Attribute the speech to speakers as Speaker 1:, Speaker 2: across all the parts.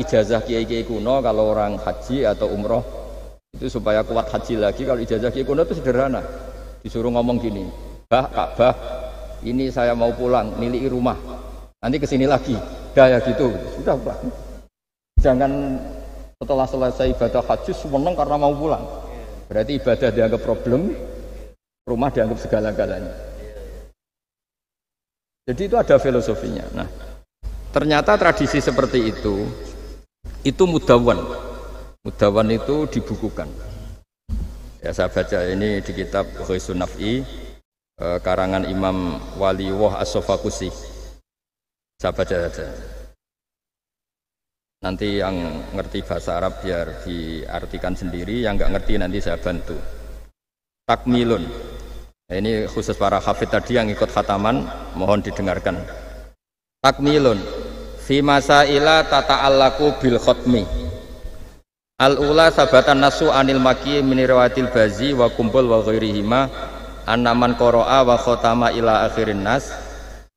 Speaker 1: ijazah kiai-kiai kuno kalau orang haji atau umroh itu supaya kuat haji lagi. Kalau ijazah kiai kuno itu sederhana, disuruh ngomong gini, Ka'bah, ini saya mau pulang, nilai rumah, nanti kesini lagi, dah ya gitu, sudah pulang. Jangan setelah selesai ibadah haji seneng karena mau pulang, berarti ibadah dianggap problem, rumah dianggap segala-galanya. Jadi itu ada filosofinya. Nah, ternyata tradisi seperti itu mudawwan. Mudawwan itu dibukukan. Ya, saya baca ini di kitab Ghisun Naf'i karangan Imam Waliwah As-Sofakusi. Saya baca saja. Nanti yang ngerti bahasa Arab biar diartikan sendiri, yang nggak ngerti nanti saya bantu. Takmilun. Nah, ini khusus para hafid tadi yang ikut khataman, mohon didengarkan. Takmilun fi masaila tata'allaku bil khotmi. Al-ula sabatan nasu anil maki min riwayatil bazi wa kumpul wa ghairihima annaman qara'a wa khotama ila akhirin nas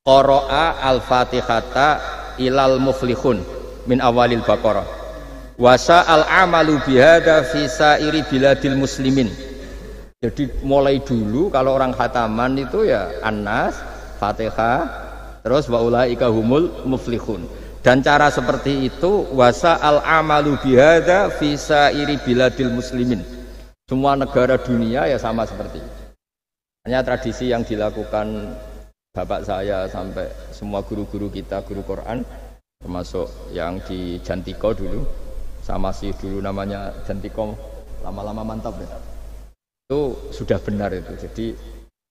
Speaker 1: qara'a al-fatihata ilal muflihun min awalil baqarah wa sa'al amalu bihada fi sa'iri biladil muslimin. Jadi mulai dulu kalau orang khataman itu ya An-Nas, Fatihah, terus wa ulaika humul muflihun. Dan cara seperti itu wasa al-amalu bihadza fi sa'iri biladil muslimin. Semua negara dunia ya sama seperti itu. Hanya tradisi yang dilakukan bapak saya sampai semua guru-guru kita, guru Quran, termasuk yang di Jantiko dulu, sama sih dulu namanya Jantiko, lama-lama mantap ya. Itu sudah benar itu. Jadi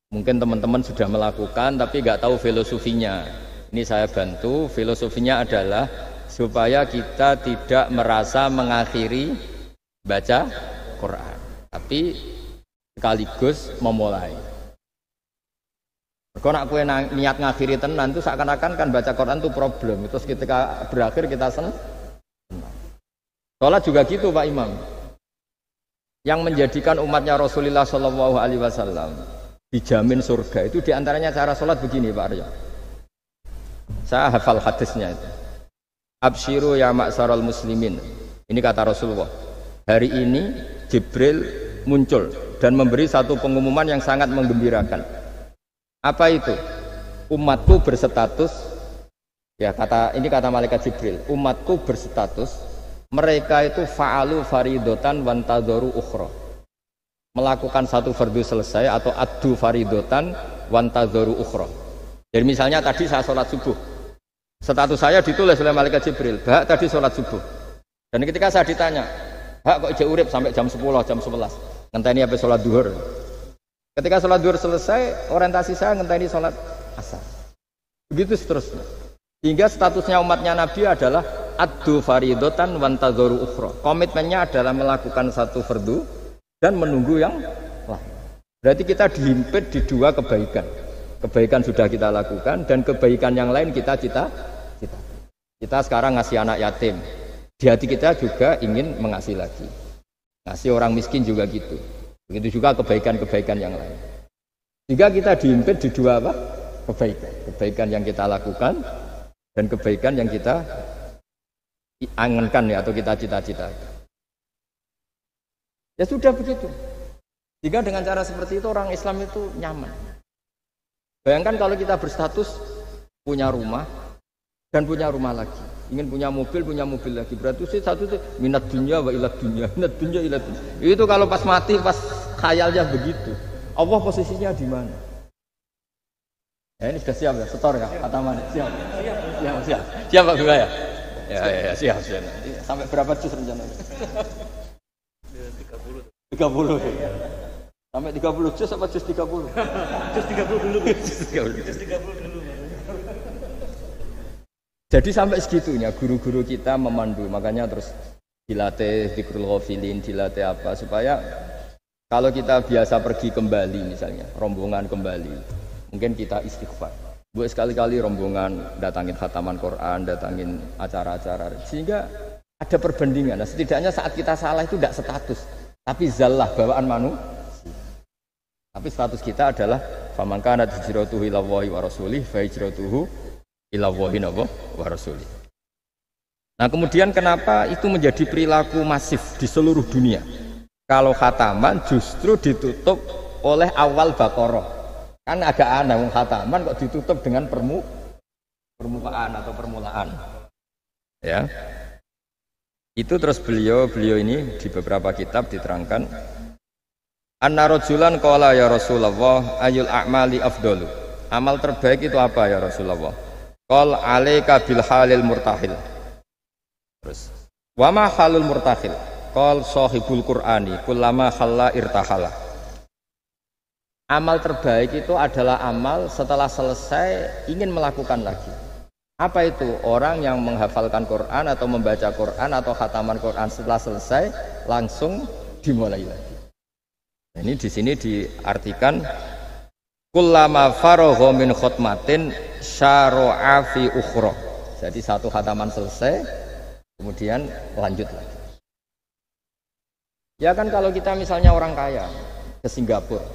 Speaker 1: mungkin teman-teman sudah melakukan tapi nggak tahu filosofinya. Ini saya bantu. Filosofinya adalah supaya kita tidak merasa mengakhiri baca Quran, tapi sekaligus memulai. Kalau nak kue niat ngakhiri tenan itu seakan-akan kan baca Quran itu problem. Terus ketika berakhir kita senang. Sholat juga gitu Pak Imam. Yang menjadikan umatnya Rasulullah Shallallahu Alaihi Wasallam dijamin surga itu diantaranya cara sholat begini Pak Arya. Saya hafal hadisnya itu. Absyiru ya ma'syaral muslimin. Ini kata Rasulullah. Hari ini Jibril muncul dan memberi satu pengumuman yang sangat menggembirakan. Apa itu? Umatku berstatus. Ya ini kata malaikat Jibril. Umatku berstatus. Mereka itu fa'alu faridotan wantadoru ukhra, melakukan satu fardu selesai atau addu faridotan wantadoru ukhra. Jadi misalnya tadi saya sholat subuh, status saya ditulis oleh malaikat Jibril, Hak tadi sholat subuh. Dan ketika saya ditanya, Hak kok ijek urip sampai jam 10, jam 11, ngenteni habis sholat duhur. Ketika sholat duhur selesai, orientasi saya ngenteni sholat asar. Begitu seterusnya. Hingga statusnya umatnya Nabi adalah addu faridotan wantazoru ukhra. Komitmennya adalah melakukan satu fardu dan menunggu yang lain. Berarti kita dihimpit di dua kebaikan. Kebaikan sudah kita lakukan dan kebaikan yang lain kita cita. Kita sekarang ngasih anak yatim. Di hati kita juga ingin mengasih lagi. Ngasih orang miskin juga gitu. Begitu juga kebaikan-kebaikan yang lain. Jika kita dihimpit di dua apa? Kebaikan. Kebaikan yang kita lakukan dan kebaikan yang kita angankan ya atau kita cita-cita. Ya sudah begitu. Jika dengan cara seperti itu orang Islam itu nyaman. Bayangkan kalau kita berstatus punya rumah dan punya rumah lagi, ingin punya mobil lagi. Berarti satu itu minat dunia wa ilat dunia, minat dunia ilat dunia. Itu kalau pas mati, pas khayalnya begitu. Allah posisinya di mana? Ya ini sudah siap ya, setor ya, kata mana? Siap Pak Gua ya. Ya, siap. Sampai berapa juz rencananya? 30. Sampai 30 juz apa juz 30? Juz 30 dulu. Juz 30 dulu. Jadi sampai segitunya guru-guru kita memandu, makanya terus dilatih dzikrul ghafilin, dilatih apa supaya kalau kita biasa pergi kembali misalnya, rombongan kembali. Mungkin kita istighfar. Buat sekali-kali rombongan datangin khataman Quran, datangin acara-acara sehingga ada perbandingan. Nah, setidaknya saat kita salah itu tidak status, tapi zallah bawaan manusia. Tapi status kita adalah faman kana hijratuhu ila Allahi wa rasulih fa hijratuhu ila Allahi wa rasulih. Nah kemudian kenapa itu menjadi perilaku masif di seluruh dunia? Kalau khataman justru ditutup oleh awal Baqarah. Kan agak aneh, khataman kok ditutup dengan permukaan atau permulaan. Ya. Itu terus beliau ini di beberapa kitab diterangkan anna rajulan qala ya Rasulullah ayul a'mali afdalu. Amal terbaik itu apa ya Rasulullah? Qal alaika bil halil murtahil. Terus wa ma halul murtahil? Qal sahibul qur'ani kullama khalla irtahala. Amal terbaik itu adalah amal setelah selesai ingin melakukan lagi. Apa itu? Orang yang menghafalkan Quran atau membaca Quran atau khataman Quran setelah selesai langsung dimulai lagi. Nah, ini di sini diartikan kullama faragha min khutmatin syara'a fi ukhra. Jadi satu khataman selesai kemudian lanjut lagi. Ya kan kalau kita misalnya orang kaya ke Singapura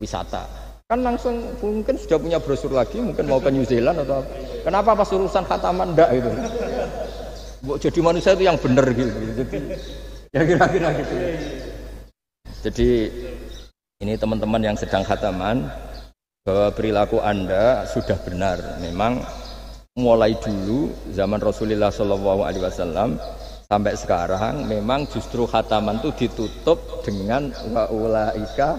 Speaker 1: wisata, kan langsung mungkin sudah punya brosur lagi, mungkin mau ke New Zealand atau apa. Kenapa pas urusan khataman ndak itu? Jadi manusia itu yang benar gitu. Jadi ya kira-kira gitu. Jadi ini teman-teman yang sedang khataman, bahwa perilaku Anda sudah benar. Memang mulai dulu zaman Rasulullah SAW sampai sekarang memang justru khataman itu ditutup dengan wa ulaika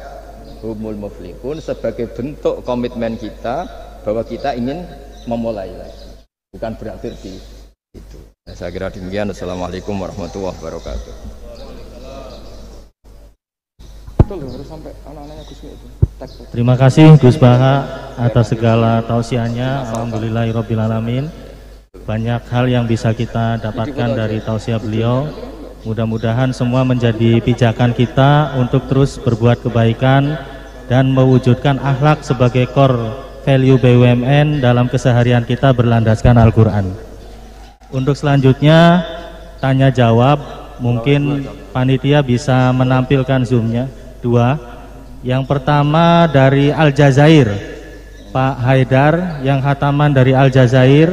Speaker 1: humul muflihun sebagai bentuk komitmen kita bahwa kita ingin memulai lagi, bukan berakhir di itu. Nah, saya kira demikian. Assalamualaikum warahmatullahi wabarakatuh.
Speaker 2: Terima kasih Gus Baha atas segala tausiahnya. Alhamdulillahirabbil alamin. Banyak hal yang bisa kita dapatkan dari tausiah beliau. Mudah-mudahan semua menjadi pijakan kita untuk terus berbuat kebaikan dan mewujudkan akhlak sebagai core value BUMN dalam keseharian kita berlandaskan Al-Quran. Untuk selanjutnya tanya jawab, mungkin panitia bisa menampilkan zoomnya dua. Yang pertama dari Aljazair, Pak Haidar yang khataman dari Aljazair,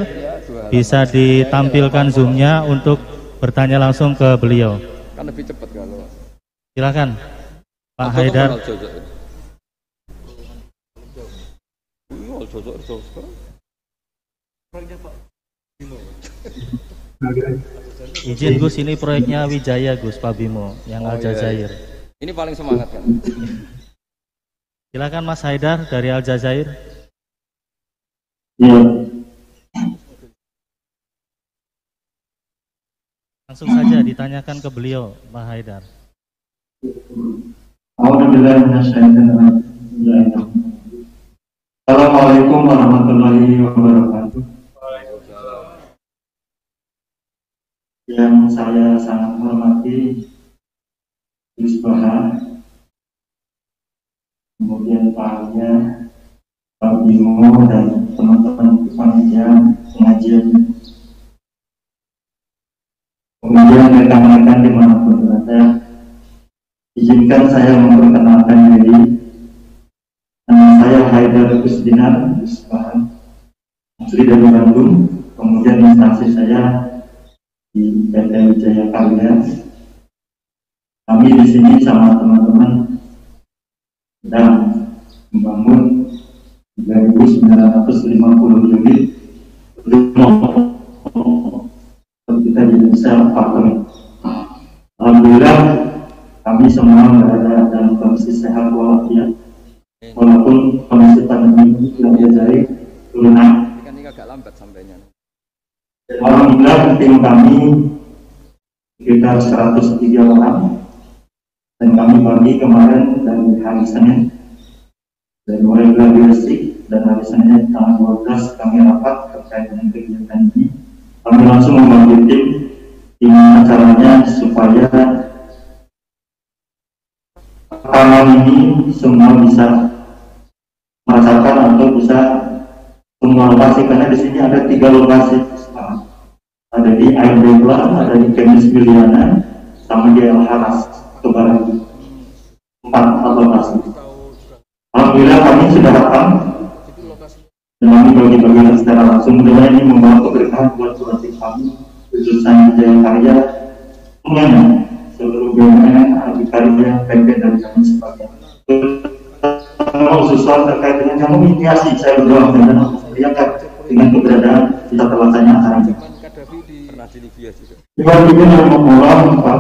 Speaker 2: bisa ditampilkan zoomnya untuk bertanya langsung ke beliau.
Speaker 1: Kan lebih cepat kalau.
Speaker 2: Silakan Pak Haidar. Izin Gus, ini proyeknya Wijaya Gus, Pak Bimo yang Aljazair.
Speaker 1: Ini paling semangat kan.
Speaker 2: Silakan Mas Haidar dari Aljazair. Langsung saja ditanyakan ke beliau, Pak Haidar.
Speaker 3: Assalamualaikum warahmatullahi wabarakatuh. Yang saya sangat hormati Gus Baha, kemudian Pak Alia, Pak Bimo, dan teman-teman panitia pengajian, kemudian rekan-rekan dimanapun berada, izinkan saya memperkenalkan diri. Nama saya Haidar Gus Dinar Gus Baha, asli dari Bandung, kemudian instansi saya di PT Wijaya Karya. Kami di sini sama teman-teman sedang membangun 3.950 unit kita di Indonesia apartemen. Alhamdulillah kami semua berada dalam kondisi sehat walafiat, walaupun kondisi pandemi ini tidak terjadi turunan.
Speaker 1: Ini agak lambat sampainya.
Speaker 3: Alhamdulillah tim kami sekitar 103 orang, dan kami bagi kemarin dari hari Senin dari mulai gladi bersih, dan hari Senin tanggal 12 kami rapat terkait dengan kegiatan ini. Kami langsung membagi tim gimana caranya supaya rekaman ini semua bisa merasakan atau bisa semua lokasi, karena di sini ada 3 lokasi, ada di Air Debla, ada di Kemis Biliana, sama di El Haras Kebaran, 4 lokasi. Alhamdulillah kami sudah rekam dan kami bagi-bagikan secara langsung. Mudah-mudahan ini membawa keberkahan buat surat kami khususnya Jaya semuanya, seluruh BUMN, Adikarya, PP dan lain sebagainya. Khususnya terkait dengan kamu mediasi, saya berdoa dan memperlihatkan dengan keberadaan kita terlaksananya acara ini. Iwan ini yang memulai Pak,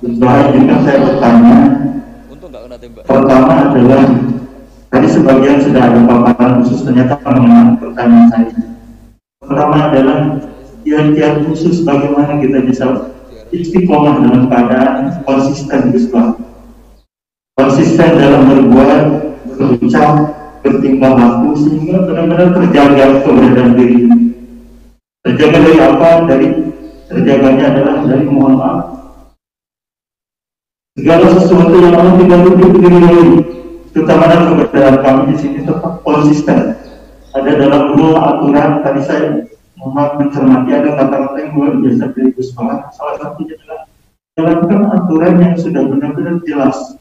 Speaker 3: sebaiknya saya bertanya. Pertama adalah tadi sebagian sudah ada paparan khusus ternyata mengenai pertanyaan saya. Pertama adalah kiat-kiat khusus bagaimana kita bisa istiqomah dalam keadaan konsisten Gus-Bah. Konsisten dalam berbuat, berucap, bertingkah laku sehingga benar-benar terjaga keberadaan diri. Terjaga dari apa? Dari terjaganya adalah dari mohon maaf. Segala sesuatu yang Allah tidak diri, terutama dalam keberadaan kami di sini tetap konsisten. Ada dalam dua aturan tadi saya mencermati ada kata-kata yang luar biasa dari Gus-Bah. Salah satunya adalah jalankan aturan yang sudah benar-benar jelas,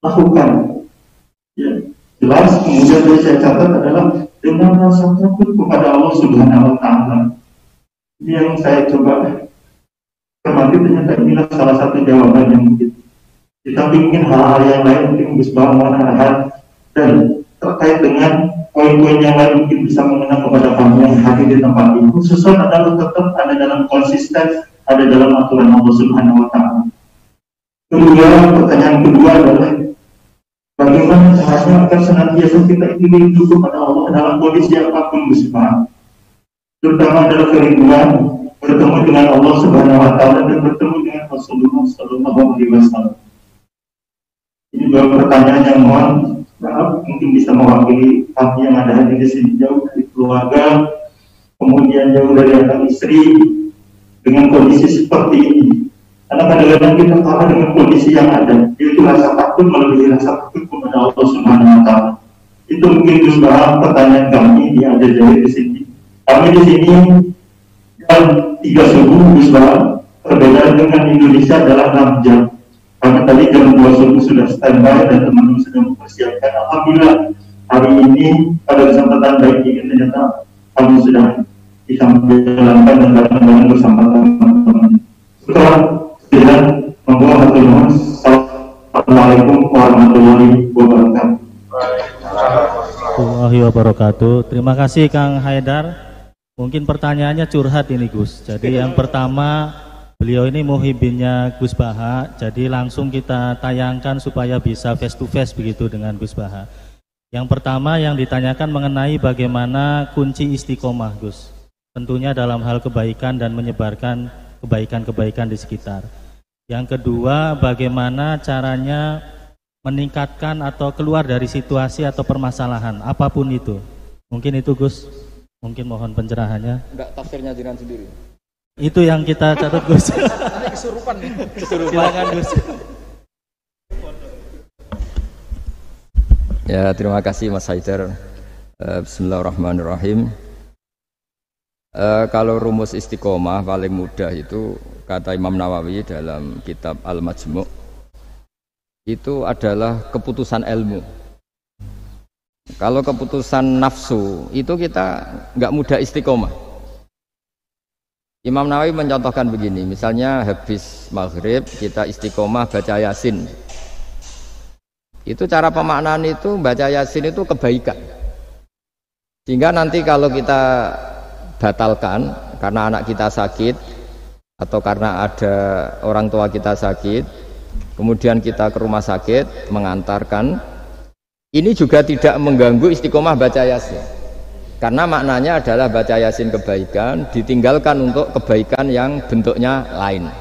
Speaker 3: lakukan. Ya, jelas. Kemudian yang saya catat adalah dengan rasa takut kepada Allah Subhanahu Wa Taala. Ini yang saya coba cermati, ternyata inilah salah satu jawaban yang mungkin. Kita ingin hal-hal yang lain mungkin Gus-Bah mohon dan terkait dengan poin-poin yang lain mungkin bisa mengenal kepada kami yang hadir di tempat ini. Khususnya adalah tetap ada dalam konsisten, ada dalam aturan Allah Subhanahu Wa Taala. Kedua, pertanyaan kedua adalah bagaimana caranya agar senantiasa kita ingin hidup kepada Allah dalam kondisi apapun Gus-Bah, terutama dalam kerinduan bertemu dengan Allah Subhanahu Wa Taala dan bertemu dengan Rasulullah Sallallahu Alaihi Wasallam. Ini dua pertanyaan yang mohon maaf mungkin bisa mewakili kami yang ada di sini, jauh dari keluarga, kemudian jauh dari anak istri, dengan kondisi seperti ini. Karena kadang-kadang kita kalah dengan kondisi yang ada, yaitu rasa takut melebihi rasa takut kepada Allah Subhanahu Wa Taala. Itu mungkin Gus-Bah pertanyaan kami yang ada jauh di sini. Kami di sini jam 3 subuh Gus-Bah, perbedaan dengan Indonesia adalah 6 jam. Karena tadi jam 2 subuh sudah standby dan teman-teman sudah mempersiapkan. Alhamdulillah hari ini pada kesempatan baik ini ternyata kami sudah bisa menjalankan dan bareng-bareng bersama teman-teman. Setelah dengan membawa hati mohon. Assalamualaikum warahmatullahi wabarakatuh.
Speaker 2: Warahmatullahi wabarakatuh. Terima kasih Kang Haidar. Mungkin pertanyaannya curhat ini Gus. Jadi yang pertama, beliau ini muhibinnya Gus-Bah, jadi langsung kita tayangkan supaya bisa face to face begitu dengan Gus-Bah. Yang pertama yang ditanyakan mengenai bagaimana kunci istiqomah Gus. Tentunya dalam hal kebaikan dan menyebarkan kebaikan-kebaikan di sekitar. Yang kedua, bagaimana caranya meningkatkan atau keluar dari situasi atau permasalahan apapun itu. Mungkin itu Gus. Mungkin mohon pencerahannya.
Speaker 1: Enggak tafsirnya jiran sendiri.
Speaker 2: Itu yang kita catat Gus.
Speaker 1: Ini kesurupan nih. Kesurupan.
Speaker 2: Silakan Gus.
Speaker 1: Ya, terima kasih Mas Haidar. Bismillahirrahmanirrahim. Kalau rumus istiqomah paling mudah itu kata Imam Nawawi dalam kitab Al-Majmu' itu adalah keputusan ilmu. Kalau keputusan nafsu itu kita nggak mudah istiqomah. Imam Nawawi mencontohkan begini, misalnya habis maghrib kita istiqomah baca Yasin. Itu cara pemaknaan itu baca Yasin itu kebaikan. Sehingga nanti kalau kita batalkan karena anak kita sakit atau karena ada orang tua kita sakit, kemudian kita ke rumah sakit mengantarkan, ini juga tidak mengganggu istiqomah baca Yasin. Karena maknanya adalah baca Yasin kebaikan, ditinggalkan untuk kebaikan yang bentuknya lain.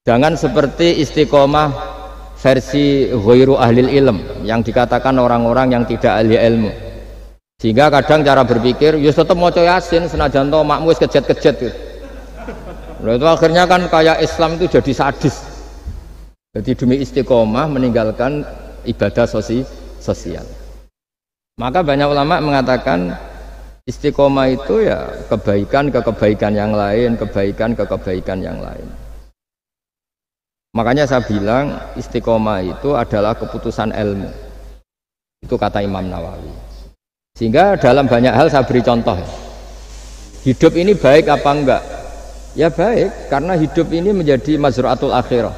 Speaker 1: Jangan seperti istiqomah versi ghairu ahlil ilm yang dikatakan orang-orang yang tidak ahli ilmu. Sehingga kadang cara berpikir, ya tetap maca Yasin senajan to makmu wis kejet-kejet gitu. Nah, itu akhirnya kan kayak Islam itu jadi sadis. Jadi demi istiqomah meninggalkan ibadah sosial. Maka banyak ulama mengatakan istiqomah itu ya kebaikan ke kebaikan yang lain, kebaikan ke kebaikan yang lain. Makanya saya bilang istiqomah itu adalah keputusan ilmu. Itu kata Imam Nawawi. Sehingga dalam banyak hal saya beri contoh. Hidup ini baik apa enggak? Ya baik, karena hidup ini menjadi mazra'atul akhirah.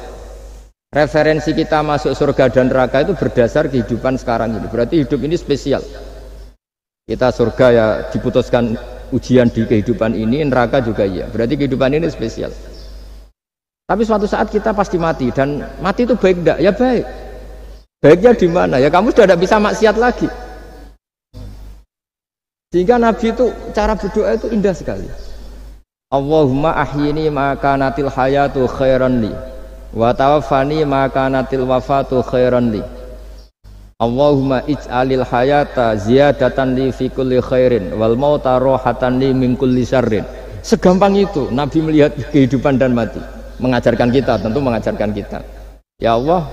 Speaker 1: Referensi kita masuk surga dan neraka itu berdasar kehidupan sekarang ini. Berarti hidup ini spesial. Kita surga ya diputuskan ujian di kehidupan ini, neraka juga iya. Berarti kehidupan ini spesial. Tapi suatu saat kita pasti mati, dan mati itu baik enggak? Ya baik. Baiknya di mana? Ya kamu sudah tidak bisa maksiat lagi. Sehingga Nabi itu cara berdoa itu indah sekali. Allahumma ahyini ma kanatil hayatu khairan li wa tawaffani ma kanatil wafatu khairan li. Allahumma ij'alil hayata ziyadatan li fi kulli khairin wal mauta rohatan li min kulli syarrin. Segampang itu Nabi melihat kehidupan dan mati. Mengajarkan kita, tentu mengajarkan kita. Ya Allah,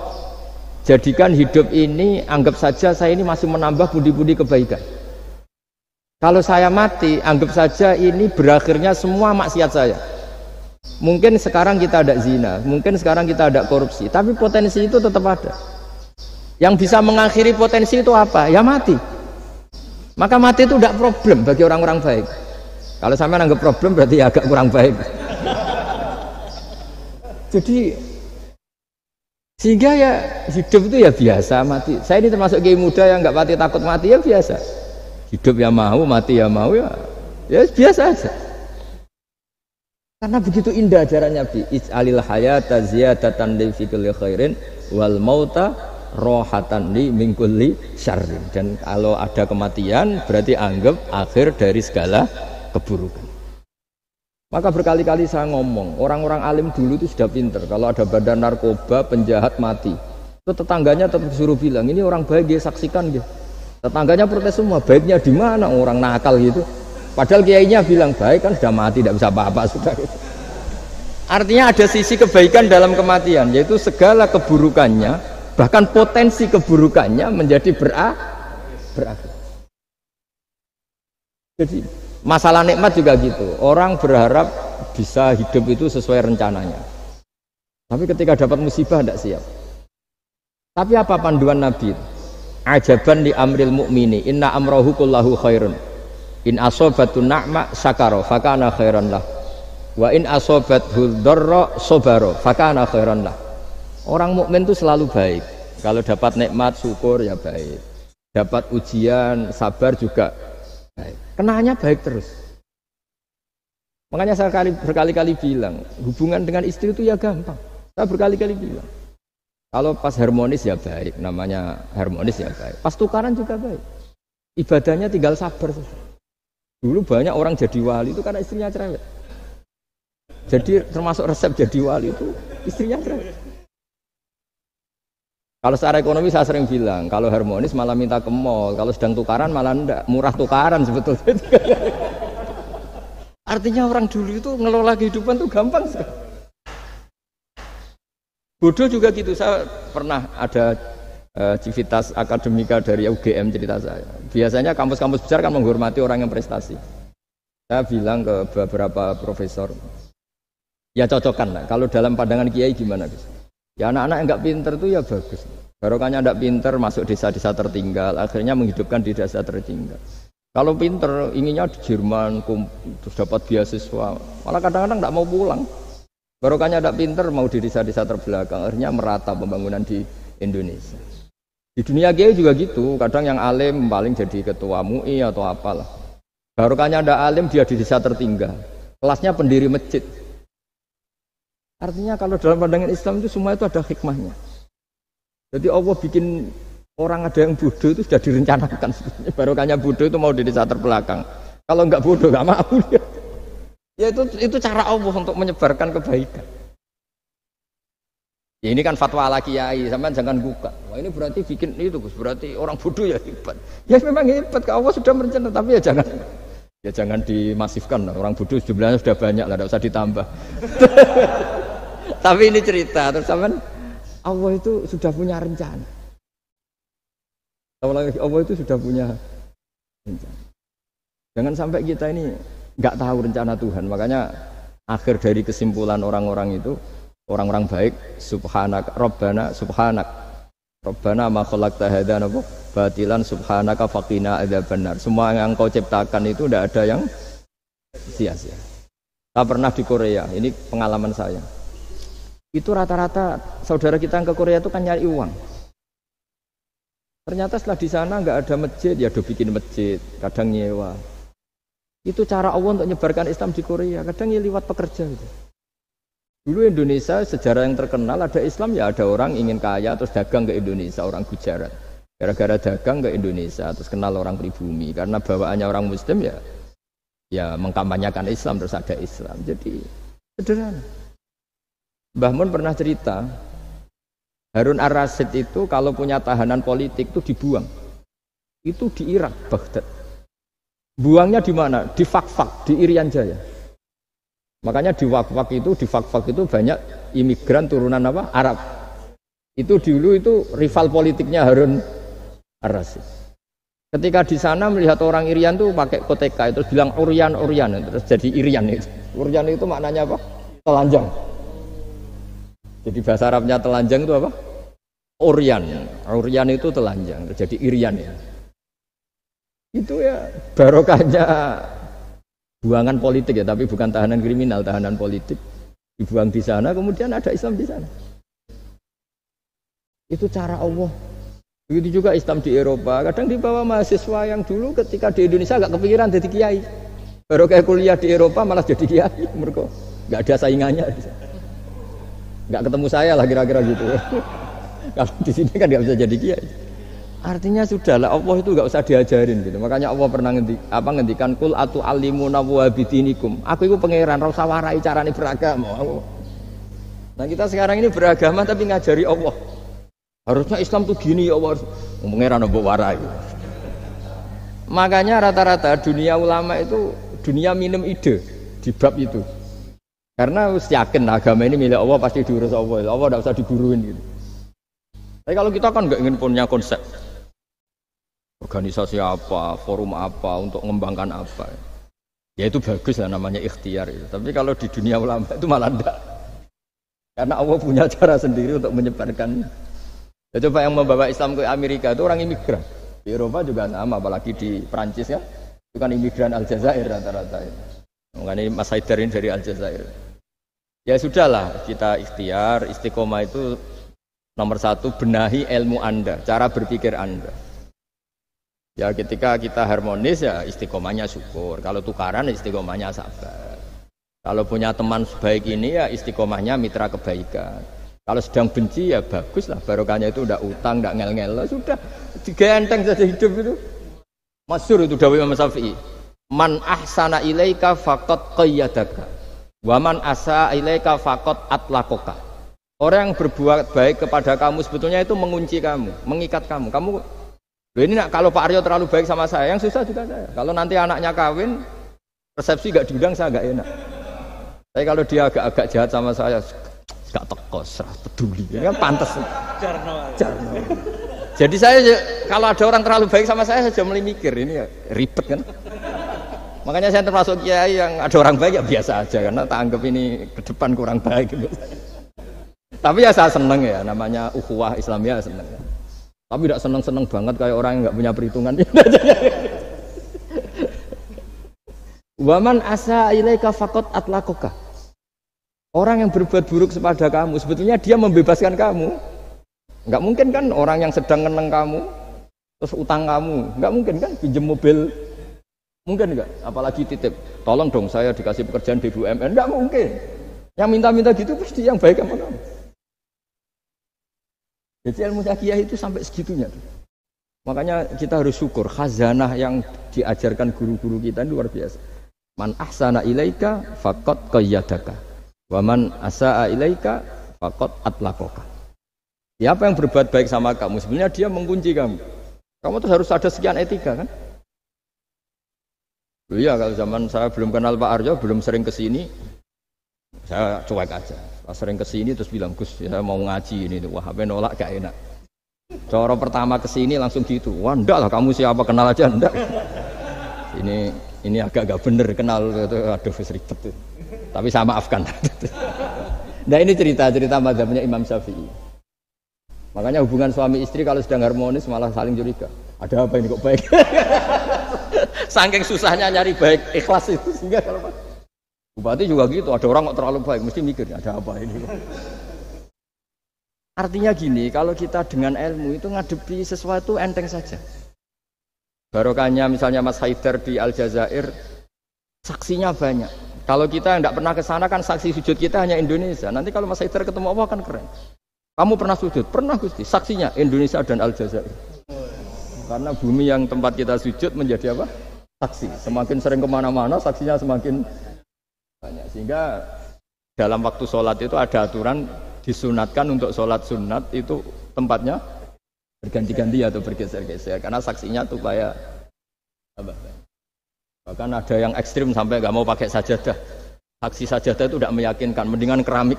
Speaker 1: jadikan hidup ini, anggap saja saya ini masih menambah budi-budi kebaikan. Kalau saya mati, anggap saja ini berakhirnya semua maksiat saya. Mungkin sekarang kita ada zina, mungkin sekarang kita ada korupsi, tapi potensi itu tetap ada. Yang bisa mengakhiri potensi itu apa? Ya mati. Maka mati itu tidak problem bagi orang-orang baik. Kalau sampai anggap problem berarti agak kurang baik. Jadi sehingga ya hidup itu ya biasa, mati. Saya ini termasuk kiai muda yang nggak mati takut mati, ya biasa. Hidup ya mau, mati ya mau, ya biasa aja. Karena begitu indah ajarannya Nabi. Ij'alil hayata ziyadatan li fi kulli khairin wal mauta rohatan li min kulli syarrin. Dan kalau ada kematian berarti anggap akhir dari segala keburukan. Maka berkali-kali saya ngomong, orang-orang alim dulu itu sudah pinter. Kalau ada badan narkoba, penjahat mati, itu tetangganya tetap disuruh bilang, ini orang baik, dia saksikan dia. Tetangganya protes semua, baiknya di mana orang nakal gitu. Padahal kiainya bilang baik kan sudah mati, tidak bisa apa-apa sudah. Artinya ada sisi kebaikan dalam kematian, yaitu segala keburukannya, bahkan potensi keburukannya menjadi berakhir. Jadi masalah nikmat juga gitu. Orang berharap bisa hidup itu sesuai rencananya. Tapi ketika dapat musibah tidak siap. Tapi apa panduan Nabi? Ajaban li amril mu'mini inna amrahu kullahu khairun. In asobatun na'ma syakara fakana khairan lah. Wa in asobathu dharra sobaro fakana khairan lah. Orang mukmin itu selalu baik. Kalau dapat nikmat syukur ya baik. Dapat ujian sabar juga baik. Kenanya baik terus. Makanya saya berkali-kali bilang, hubungan dengan istri itu ya gampang. Saya berkali-kali bilang, kalau pas harmonis ya baik, namanya harmonis ya baik. Pas tukaran juga baik. Ibadahnya tinggal sabar. Dulu banyak orang jadi wali itu karena istrinya cerewet. Jadi termasuk resep jadi wali itu istrinya cerewet. Kalau secara ekonomi saya sering bilang, kalau harmonis malah minta ke mall, kalau sedang tukaran malah enggak, murah tukaran sebetulnya. Artinya orang dulu itu ngelola kehidupan itu gampang sekali. Bodoh juga gitu. Saya pernah ada civitas akademika dari UGM cerita saya. Biasanya kampus-kampus besar kan menghormati orang yang prestasi. Saya bilang ke beberapa profesor, ya cocokkan lah. Kalau dalam pandangan kiai gimana Gus? Ya anak-anak yang nggak pinter itu ya bagus. Barokahnya nggak pinter masuk desa-desa tertinggal, akhirnya menghidupkan di desa tertinggal. Kalau pinter inginnya di Jerman, terus dapat beasiswa, malah kadang-kadang nggak mau pulang. Barokahnya nggak pinter mau di desa-desa terbelakang, akhirnya merata pembangunan di Indonesia. Di dunia kiai juga gitu, kadang yang alim paling jadi ketua MUI atau apalah. Barokahnya nggak alim dia di desa tertinggal, kelasnya pendiri masjid. Artinya kalau dalam pandangan Islam itu semua itu ada hikmahnya. Jadi Allah bikin orang ada yang bodoh itu sudah direncanakan. Barokahnya bodoh itu mau di desa terbelakang. Kalau nggak bodoh nggak mau dia. Ya itu cara Allah untuk menyebarkan kebaikan. Ya ini kan fatwa ala kiai, sampean jangan buka. Wah ini berarti bikin itu Gus, berarti orang bodoh ya hebat. Ya memang hebat, Allah sudah merencanakan, tapi ya jangan dimasifkan. Orang bodoh jumlahnya sudah banyak lah, tidak usah ditambah. Tapi ini cerita, terus sampean Allah itu sudah punya rencana. Allah itu sudah punya rencana. Jangan sampai kita ini nggak tahu rencana Tuhan. Makanya akhir dari kesimpulan orang-orang itu, orang-orang baik, subhanak rabbana subhanak rabbana ma khalaqta hadza batilan subhanaka faqina adzabannar. Semua yang engkau ciptakan itu tidak ada yang sia-sia. Saya pernah di Korea, ini pengalaman saya. Itu rata-rata saudara kita yang ke Korea itu kan nyari uang. Ternyata setelah di sana nggak ada masjid, ya do bikin masjid, kadang nyewa. Itu cara Allah untuk menyebarkan Islam di Korea, kadang ya lewat pekerja itu. Dulu Indonesia sejarah yang terkenal ada Islam ya ada orang ingin kaya terus dagang ke Indonesia, orang Gujarat. Gara-gara dagang ke Indonesia terus kenal orang pribumi karena bawaannya orang Muslim ya mengkampanyekan Islam terus ada Islam. Jadi sederhana. Mbah Mun pernah cerita Harun Ar-Rasyid itu kalau punya tahanan politik itu dibuang. Itu di Irak, Baghdad. Buangnya di mana? Di Fakfak, di Irian Jaya. Makanya di Fakfak itu banyak imigran turunan apa? Arab. Itu dulu itu rival politiknya Harun Ar-Rasyid. Ketika di sana melihat orang Irian tuh pakai koteka itu bilang Urian terus jadi Irian itu. Urian itu maknanya apa? Telanjang. Jadi bahasa Arabnya telanjang itu apa? Urian itu telanjang, jadi Irian ya. Itu ya barokahnya buangan politik ya, tapi bukan tahanan kriminal, tahanan politik dibuang di sana, kemudian ada Islam di sana. Itu cara Allah. Begitu juga Islam di Eropa, kadang dibawa mahasiswa yang dulu ketika di Indonesia agak kepikiran jadi kiai. Barokah kuliah di Eropa malah jadi kiai, mereka nggak ada saingannya. Nggak ketemu saya lah kira-kira gitu. Kalau di sini kan nggak bisa jadi kiai. Artinya sudahlah Allah itu nggak usah diajarin gitu. Makanya Allah pernah ngendikan kul atu alimuna wa bidinikum. Aku itu pangeran, ora usah warai carane beragama. Nah kita sekarang ini beragama tapi ngajari Allah. Harusnya Islam tuh gini ya Allah. Pangeran mbok warai. Makanya rata-rata dunia ulama itu dunia minum ide di bab itu. Karena harus yakin agama ini milik Allah pasti diurus Allah. Allah tidak usah diguruin gitu. Tapi kalau kita kan nggak ingin punya konsep organisasi apa, forum apa untuk mengembangkan apa, ya itu bagus lah namanya ikhtiar itu. Tapi kalau di dunia ulama itu malah enggak. Karena Allah punya cara sendiri untuk menyebarkan. Ya, coba yang membawa Islam ke Amerika itu orang imigran. Di Eropa juga sama, apalagi di Prancis ya, itu kan imigran Aljazair rata-rata. Makanya Mas Haidar ini dari Aljazair. Ya sudahlah, kita ikhtiar, istiqomah itu nomor satu, benahi ilmu Anda, cara berpikir Anda. Ya ketika kita harmonis ya istiqomahnya syukur, kalau tukaran istiqomahnya sabar. Kalau punya teman sebaik ini ya istiqomahnya mitra kebaikan. Kalau sedang benci ya bagus lah, barokahnya itu udah utang, udah ngel-ngel, sudah digenteng saja hidup itu. Masyhur itu dawuh Imam Syafi'i, man ahsana ilaika faqad qayyadaka. Waman asa ilaika faqad atlaqaka. Orang yang berbuat baik kepada kamu sebetulnya itu mengunci kamu, mengikat kamu. Kamu loh ini kalau Pak Aryo terlalu baik sama saya, yang susah juga saya. Kalau nanti anaknya kawin, resepsi gak diundang saya gak enak. Tapi kalau dia agak-agak jahat sama saya, gak tekos, peduli. Kan pantas. Jarno. Jadi saya kalau ada orang terlalu baik sama saya sudah mulai mikir ini ya, ribet kan. Makanya saya termasuk kiai yang ada orang baik ya biasa aja karena tak anggap ini ke depan kurang baik gitu. Tapi ya saya seneng ya, namanya ukhuwah Islamiyah seneng ya. Tapi tidak seneng-seneng banget kayak orang yang nggak punya perhitungan. Waman asa ilaika faqad atlaqaka. Orang yang berbuat buruk kepada kamu sebetulnya dia membebaskan kamu. Nggak mungkin kan orang yang sedang ngeneng kamu terus utang kamu, nggak mungkin kan pinjam mobil. Mungkin enggak, apalagi titip, tolong dong saya dikasih pekerjaan BUMN, enggak mungkin. Yang minta-minta gitu pasti yang baik sama kamu. Jadi ilmu zakiyah itu sampai segitunya. Makanya kita harus syukur, khazanah yang diajarkan guru-guru kita ini luar biasa. Man ahsana ilaika faqad qayyadaka. Wa man asaa ilaika faqad atlaqaka. Siapa yang berbuat baik sama kamu, sebenarnya dia mengunci kamu. Kamu tuh harus ada sekian etika kan? Iya, kalau zaman saya belum kenal Pak Aryo, belum sering kesini, saya cuek aja. Pas sering kesini terus bilang, Gus, saya mau ngaji ini, wah apa nolak gak enak. Cara pertama kesini langsung gitu, wah enggak lah kamu siapa kenal aja enggak. Ini agak gak bener kenal, aduh ribet. Tapi saya maafkan. Nah ini cerita mazhabnya Imam Syafi'i. Makanya hubungan suami istri kalau sedang harmonis malah saling curiga. Ada apa ini kok baik? Saking susahnya nyari baik ikhlas itu sehingga kalau bupati juga gitu, ada orang kok terlalu baik mesti mikir ada apa ini. Artinya gini, kalau kita dengan ilmu itu ngadepi sesuatu enteng saja. Barokahnya misalnya Mas Haidar di Aljazair, saksinya banyak. Kalau kita yang tidak pernah ke sana kan saksi sujud kita hanya Indonesia. Nanti kalau Mas Haidar ketemu Allah kan keren. Kamu pernah sujud? Pernah Gusti. Saksinya Indonesia dan Aljazair. Karena bumi yang tempat kita sujud menjadi apa? Saksi. Semakin sering kemana-mana saksinya semakin banyak. Sehingga dalam waktu sholat itu ada aturan disunatkan untuk sholat sunat itu tempatnya berganti-ganti atau bergeser-geser karena saksinya tuh kayak apa? Bahkan ada yang ekstrim sampai nggak mau pakai sajadah. Saksi sajadah itu tidak meyakinkan, mendingan keramik.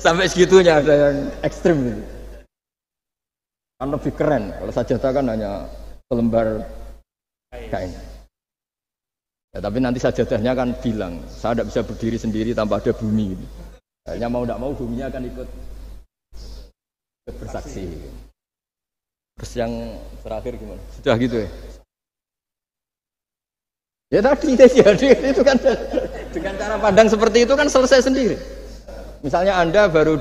Speaker 1: Sampai segitunya ada yang ekstrim gitu. Kan lebih keren kalau sajadah kan hanya selembar kain. Ya, tapi nanti sajadahnya kan bilang, saya tidak bisa berdiri sendiri tanpa ada bumi. Gitu. Kayaknya mau tidak mau buminya akan ikut bersaksi. Terus yang terakhir gimana? Sudah gitu ya? Ya tadi itu kan dengan cara pandang seperti itu kan selesai sendiri. Misalnya Anda baru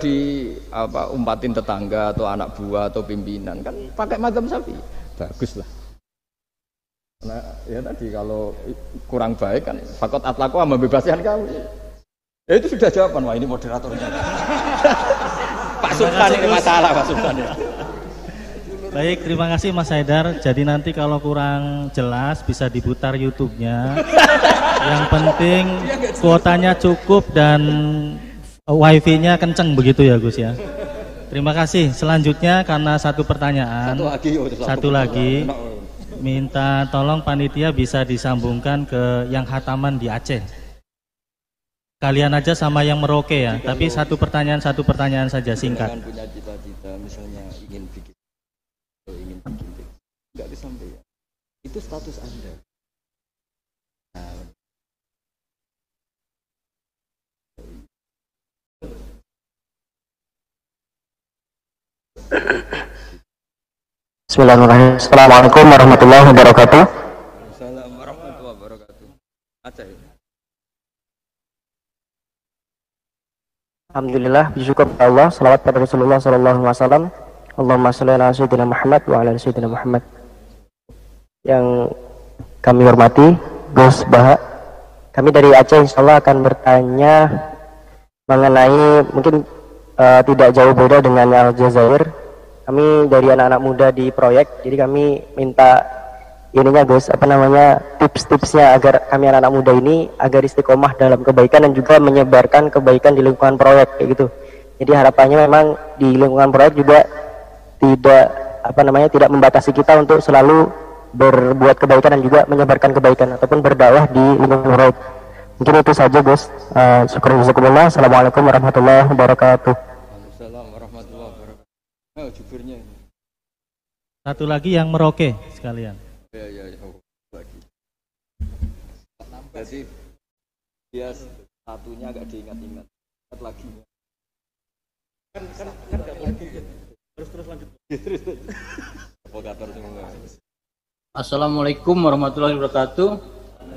Speaker 1: umpatin tetangga atau anak buah atau pimpinan kan pakai mazhab Syafi'i, bagus lah. Nah, ya tadi kalau kurang baik kan fakot atlaku membebaskan kamu. Ya itu sudah jawaban. Wah ini moderatornya. Pak Sultan ini masalah Pak Sultan ya.
Speaker 2: Baik, terima kasih Mas Haidar. Jadi nanti kalau kurang jelas bisa diputar YouTube-nya. Yang penting kuotanya cukup dan wifi-nya kenceng begitu ya Gus ya. Terima kasih. Selanjutnya karena satu pertanyaan. Satu lagi. Minta tolong panitia bisa disambungkan ke yang khataman di Aceh. Kalian aja sama yang Merauke ya. Tapi satu pertanyaan saja singkat.
Speaker 1: Jangan punya cita-cita misalnya ingin bikin nggak disampaikan. Itu status Anda.
Speaker 4: Bismillahirrahmanirrahim. Assalamualaikum warahmatullahi wabarakatuh.
Speaker 1: Assalamualaikum warahmatullahi wabarakatuh. Aceh.
Speaker 4: Alhamdulillah, bersyukur kepada Allah, salawat pada Rasulullah sallallahu alaihi wasallam. Allahumma shalli ala sayyidina Muhammad wa ala sayyidina Muhammad. Yang kami hormati Gus Baha, kami dari Aceh insyaallah akan bertanya mengenai mungkin tidak jauh beda dengan Aljazair. Kami dari anak-anak muda di proyek, jadi kami minta ininya Gus, tips-tipsnya agar kami anak-anak muda ini agar istiqomah dalam kebaikan dan juga menyebarkan kebaikan di lingkungan proyek kayak gitu. Jadi harapannya memang di lingkungan proyek juga tidak membatasi kita untuk selalu berbuat kebaikan dan juga menyebarkan kebaikan ataupun berdakwah di lingkungan proyek. Mungkin itu saja Gus. Syukur-syukurullah. Assalamualaikum warahmatullahi wabarakatuh.
Speaker 1: Waalaikumsalam warahmatullahi wabarakatuh. Oh, jubirnya ini.
Speaker 2: Satu lagi yang Merauke sekalian.
Speaker 1: Ya, lagi. Jadi dia satunya agak diingat-ingat. Ingat lagi. Kan enggak lagi. Terus lanjut. Terus. Vokator semua.
Speaker 5: Assalamualaikum warahmatullahi wabarakatuh.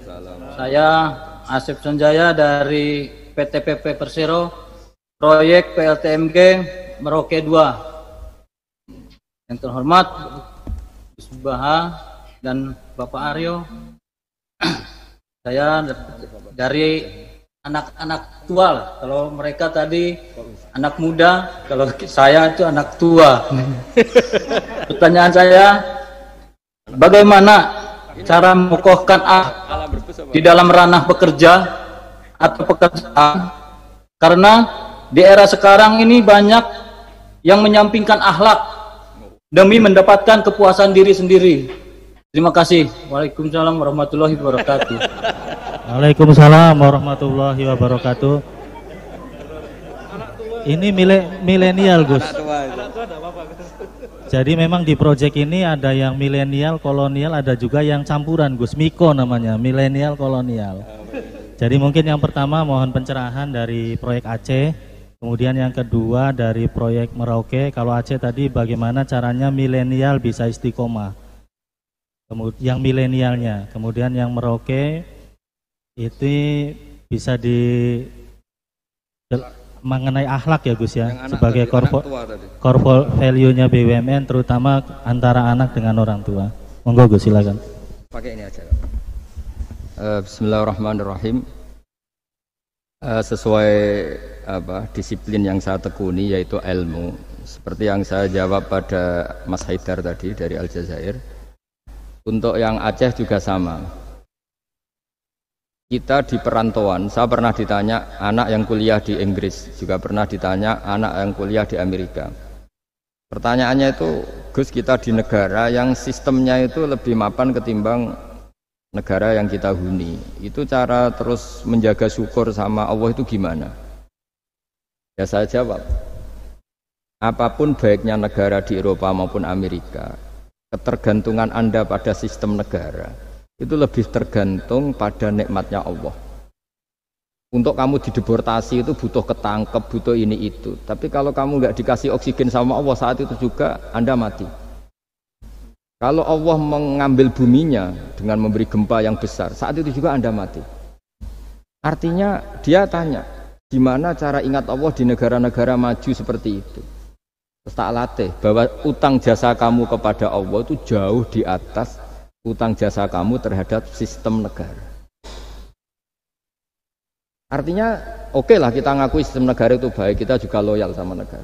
Speaker 1: Assalamualaikum.
Speaker 5: Saya Asep Sanjaya dari PT PP Persero, proyek PLTMG Merauke 2. Yang terhormat Gus Baha dan Bapak Aryo, saya dari anak-anak tua. Kalau mereka tadi anak muda, kalau saya itu anak tua. Pertanyaan saya, bagaimana cara mengokohkan di dalam ranah bekerja atau pekerjaan? Karena di era sekarang ini banyak yang menyampingkan akhlak demi mendapatkan kepuasan diri sendiri. Terima kasih. Waalaikumsalam warahmatullahi wabarakatuh.
Speaker 2: Waalaikumsalam warahmatullahi wabarakatuh. Ini milenial Gus. Jadi memang di proyek ini ada yang milenial, kolonial, ada juga yang campuran Gus. Miko namanya, milenial kolonial. Jadi mungkin yang pertama mohon pencerahan dari proyek Aceh. Kemudian yang kedua dari proyek Merauke, kalau Aceh tadi bagaimana caranya milenial bisa istiqomah. kemudian yang milenialnya, kemudian yang Merauke itu bisa mengenai akhlak ya Gus ya, sebagai core value-nya BUMN terutama antara anak dengan orang tua. Monggo Gus, silakan.
Speaker 1: Pakai ini aja. Bismillahirrahmanirrahim. Sesuai disiplin yang saya tekuni yaitu ilmu. Seperti yang saya jawab pada Mas Haidar tadi dari Aljazair. Untuk yang Aceh juga sama. Kita di perantauan, saya pernah ditanya anak yang kuliah di Inggris, juga pernah ditanya anak yang kuliah di Amerika. Pertanyaannya itu, Gus, kita di negara yang sistemnya itu lebih mapan ketimbang negara yang kita huni. Itu cara terus menjaga syukur sama Allah itu gimana? Ya saya jawab, apapun baiknya negara di Eropa maupun Amerika, ketergantungan Anda pada sistem negara itu lebih tergantung pada nikmatnya Allah. Untuk kamu dideportasi itu butuh ketangkep, butuh ini itu. Tapi kalau kamu nggak dikasih oksigen sama Allah saat itu juga Anda mati. Kalau Allah mengambil buminya dengan memberi gempa yang besar, saat itu juga Anda mati. Artinya dia tanya, gimana cara ingat Allah di negara-negara maju seperti itu? Terus tak latih bahwa utang jasa kamu kepada Allah itu jauh di atas utang jasa kamu terhadap sistem negara. Artinya oke lah kita ngakui sistem negara itu baik, kita juga loyal sama negara.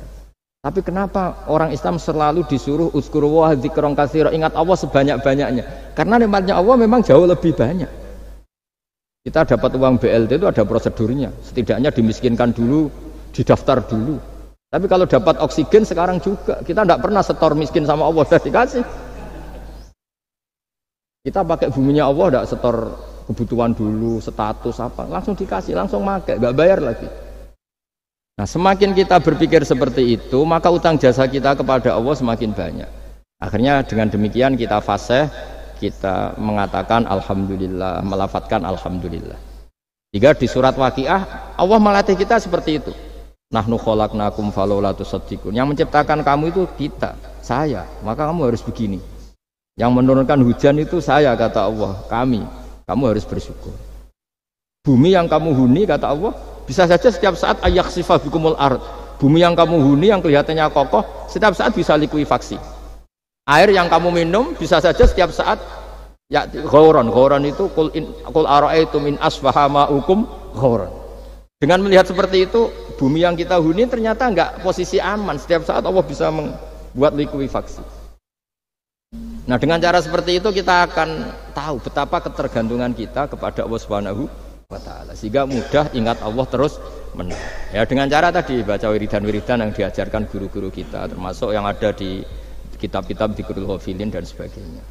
Speaker 1: Tapi kenapa orang Islam selalu disuruh uzkuru wa dzikron katsira, ingat Allah sebanyak-banyaknya? Karena nikmatnya Allah memang jauh lebih banyak. Kita dapat uang BLT itu ada prosedurnya, setidaknya dimiskinkan dulu, didaftar dulu. Tapi kalau dapat oksigen sekarang juga, kita tidak pernah setor miskin sama Allah, sudah dikasih. Kita pakai buminya Allah, tidak setor kebutuhan dulu, status apa, langsung dikasih, langsung pakai, nggak bayar lagi. Nah, semakin kita berpikir seperti itu, maka utang jasa kita kepada Allah semakin banyak. Akhirnya dengan demikian kita fasih, kita mengatakan alhamdulillah, melafadzkan alhamdulillah. Jika di surat Waqiah, Allah melatih kita seperti itu. Nahnu khalaqnakum falawla tusaddiqun. Yang menciptakan kamu itu kita, saya. Maka kamu harus begini. Yang menurunkan hujan itu saya, kata Allah, kami. Kamu harus bersyukur. Bumi yang kamu huni, kata Allah, bisa saja setiap saat ayaksifa bikumul ard. Bumi yang kamu huni yang kelihatannya kokoh, setiap saat bisa likuifaksi. Air yang kamu minum bisa saja setiap saat ya ghauran. Ghauran itu qul ara'aitum in asbaha ma'ukum ghauran. Dengan melihat seperti itu, bumi yang kita huni ternyata enggak posisi aman. Setiap saat Allah bisa membuat likuifaksi. Nah, dengan cara seperti itu kita akan tahu betapa ketergantungan kita kepada Allah Subhanahu wa ta'ala, sehingga mudah ingat Allah terus menerus. Ya, dengan cara tadi baca wiridan-wiridan yang diajarkan guru-guru kita, termasuk yang ada di kitab-kitab Dzikrul Ghafilin dan sebagainya.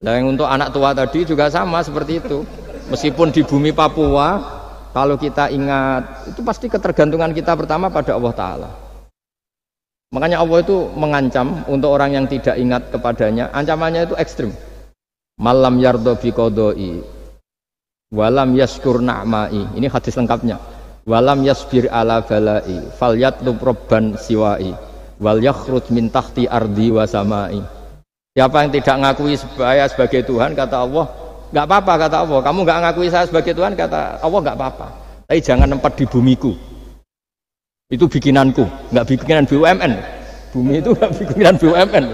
Speaker 1: Nah, yang untuk anak tua tadi juga sama seperti itu. Meskipun di bumi Papua, kalau kita ingat, itu pasti ketergantungan kita pertama pada Allah Ta'ala. Makanya Allah itu mengancam untuk orang yang tidak ingat kepadanya, ancamannya itu ekstrim. Malam yardo biqodoi walam yaskur na'mai, ini hadis lengkapnya. Walam yasbir ala balai falyatlub robban siwai wal yakhrut min tahti ardi wa samai. Siapa yang tidak ngakui saya sebagai Tuhan, kata Allah, nggak apa-apa, kata Allah. Kamu nggak ngakui saya sebagai Tuhan, kata Allah, nggak apa-apa. Tapi jangan nempat di bumiku. Itu bikinanku, nggak bikinan BUMN. Bumi itu nggak bikinan BUMN.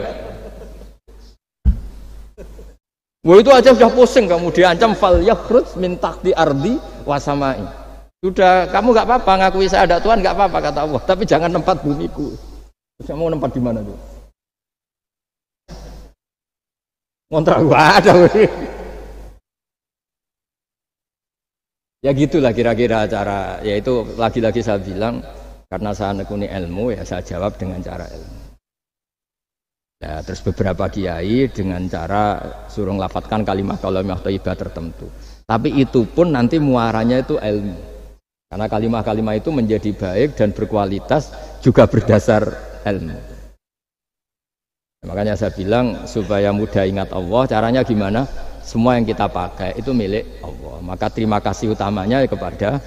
Speaker 1: Wah, itu aja sudah pusing kamu, diancam fal yakhrut min tahti ardi wa samai. Sudah, kamu nggak apa-apa ngakui saya ada Tuhan, nggak apa-apa, kata Allah. Tapi jangan nempat bumiku. Terus mau nempat di mana tuh? Ngontrak ada. Ya gitulah kira-kira cara, yaitu lagi-lagi saya bilang karena saya nekuni ilmu, ya saya jawab dengan cara ilmu. Ya, terus beberapa kiai dengan cara suruh ngelafatkan kalimat-kalimat thayyibah tertentu. Tapi itu pun nanti muaranya itu ilmu. Karena kalimat-kalimat itu menjadi baik dan berkualitas juga berdasar ilmu. Makanya saya bilang supaya mudah ingat Allah, caranya gimana? Semua yang kita pakai itu milik Allah. Maka terima kasih utamanya kepada